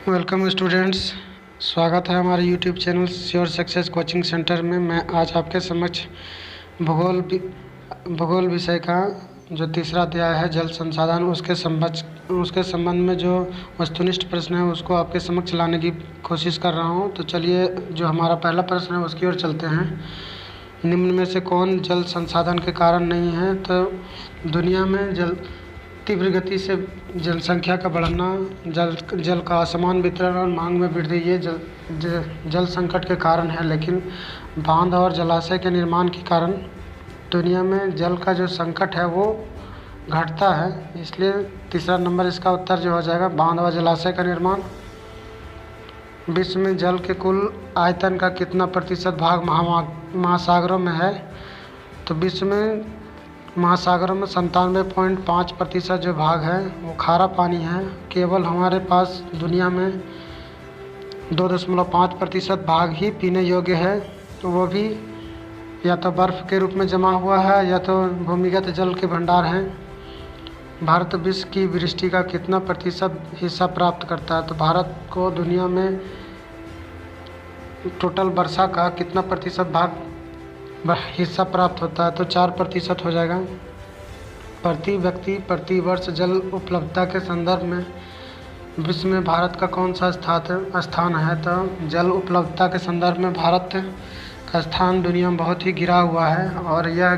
Welcome students, स्वागत है हमारे YouTube channel sure success coaching centre में। मैं आज आपके समक्ष भूगोल विषय का जो तीसरा अध्याय है जल संसाधन, उसके संबंध में जो वस्तुनिष्ठ प्रश्न है उसको आपके समक्ष लाने की कोशिश कर रहा हूं। तो चलिए, जो हमारा पहला प्रश्न है उसकी ओर चलते हैं। निम्न में से कौन जल संसाधन के कारण नहीं है? तो दुनिया में तीव्र गति से जनसंख्या का बढ़ना, जल का असमान वितरण और मांग में वृद्धि ये जल संकट के कारण है। लेकिन बांध और जलाशय के निर्माण के कारण दुनिया में जल का जो संकट है वो घटता है। इसलिए तीसरा नंबर इसका उत्तर जो हो जाएगा बांध और जलाशय का निर्माण। विश्व में जल के कुल आयतन का कितना प्रतिशत भाग महासागरों में है? तो विश्व में महासागरों में 97.5% जो भाग है वो खारा पानी है। केवल हमारे पास दुनिया में 2.5% भाग ही पीने योग्य है, तो वो भी या तो बर्फ़ के रूप में जमा हुआ है या तो भूमिगत जल के भंडार हैं। भारत विश्व की वृष्टि का कितना प्रतिशत हिस्सा प्राप्त करता है? तो भारत को दुनिया में टोटल वर्षा का कितना प्रतिशत भाग हिस्सा प्राप्त होता है? तो 4% हो जाएगा। प्रति व्यक्ति प्रति वर्ष जल उपलब्धता के संदर्भ में विश्व में भारत का कौन सा स्थान है? तो जल उपलब्धता के संदर्भ में भारत का स्थान दुनिया में बहुत ही गिरा हुआ है और यह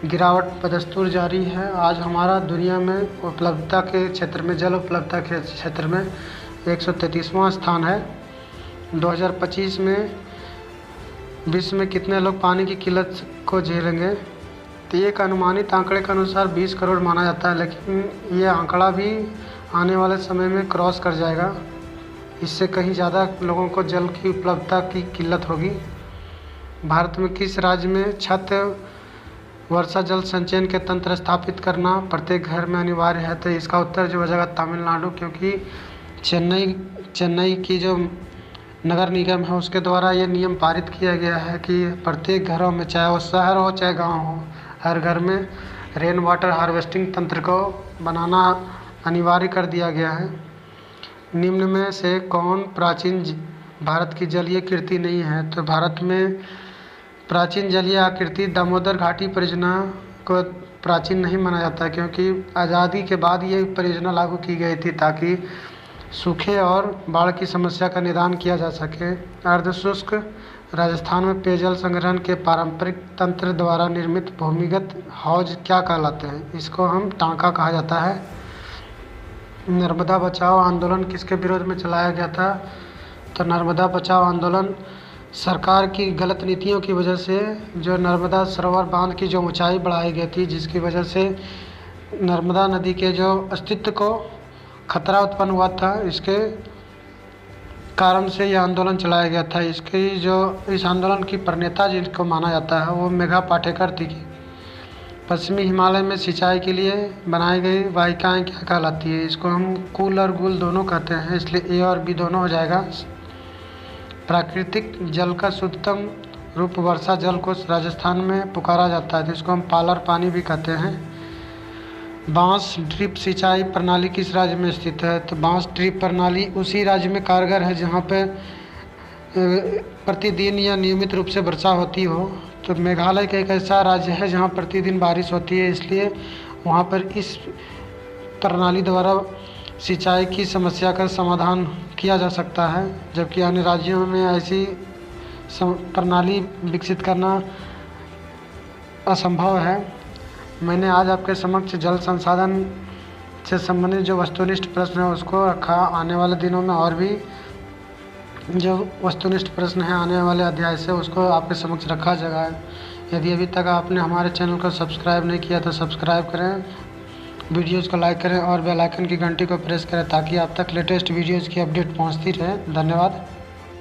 गिरावट बदस्तूर जारी है। आज हमारा दुनिया में उपलब्धता के क्षेत्र में, जल उपलब्धता के क्षेत्र में 133वां स्थान है। 2025 में विश्व में कितने लोग पानी की किल्लत को झेलेंगे? तो एक अनुमानित आंकड़े के अनुसार 20 करोड़ माना जाता है, लेकिन ये आंकड़ा भी आने वाले समय में क्रॉस कर जाएगा। इससे कहीं ज़्यादा लोगों को जल की उपलब्धता की किल्लत होगी। भारत में किस राज्य में छत वर्षा जल संचयन के तंत्र स्थापित करना प्रत्येक घर में अनिवार्य है? तो इसका उत्तर जो हो जाएगा तमिलनाडु, क्योंकि चेन्नई की जो नगर निगम है उसके द्वारा ये नियम पारित किया गया है कि प्रत्येक घरों में, चाहे वो शहर हो चाहे गांव हो, हर घर में रेन वाटर हार्वेस्टिंग तंत्र को बनाना अनिवार्य कर दिया गया है। निम्न में से कौन प्राचीन भारत की जलीय कीर्ति नहीं है? तो भारत में प्राचीन जलीय आकृति दामोदर घाटी परियोजना को प्राचीन नहीं माना जाता है, क्योंकि आज़ादी के बाद ये परियोजना लागू की गई थी ताकि सूखे और बाढ़ की समस्या का निदान किया जा सके। अर्धशुष्क राजस्थान में पेयजल संग्रहण के पारंपरिक तंत्र द्वारा निर्मित भूमिगत हौज क्या कहलाते हैं? इसको हम टांका कहा जाता है। नर्मदा बचाओ आंदोलन किसके विरोध में चलाया गया था? तो नर्मदा बचाओ आंदोलन सरकार की गलत नीतियों की वजह से जो नर्मदा सरोवर बांध की जो ऊंचाई बढ़ाई गई थी, जिसकी वजह से नर्मदा नदी के जो अस्तित्व को खतरा उत्पन्न हुआ था, इसके कारण से यह आंदोलन चलाया गया था। इस आंदोलन की प्रणेता जिनको माना जाता है वो मेघा पाटेकर थी। पश्चिमी हिमालय में सिंचाई के लिए बनाई गई वाहिकाएं क्या कहलाती है? इसको हम कुल और गुल दोनों कहते हैं, इसलिए ए और बी दोनों हो जाएगा। प्राकृतिक जल का शुद्धतम रूप वर्षा जल को राजस्थान में पुकारा जाता है, जिसको हम पालर पानी भी कहते हैं। बांस ड्रिप सिंचाई प्रणाली किस राज्य में स्थित है? तो बांस ड्रिप प्रणाली उसी राज्य में कारगर है जहाँ पे प्रतिदिन या नियमित रूप से वर्षा होती हो। तो मेघालय का एक ऐसा राज्य है जहाँ प्रतिदिन बारिश होती है, इसलिए वहाँ पर इस प्रणाली द्वारा सिंचाई की समस्या का समाधान किया जा सकता है, जबकि अन्य राज्यों में ऐसी प्रणाली विकसित करना असंभव है। मैंने आज आपके समक्ष जल संसाधन से संबंधित जो वस्तुनिष्ठ प्रश्न है उसको रखा। आने वाले दिनों में और भी जो वस्तुनिष्ठ प्रश्न है आने वाले अध्याय से उसको आपके समक्ष रखा जाएगा। यदि अभी तक आपने हमारे चैनल को सब्सक्राइब नहीं किया तो सब्सक्राइब करें, वीडियोज़ को लाइक करें और बेल आइकन की घंटी को प्रेस करें ताकि आप तक लेटेस्ट वीडियोज़ की अपडेट पहुंचती रहे। धन्यवाद।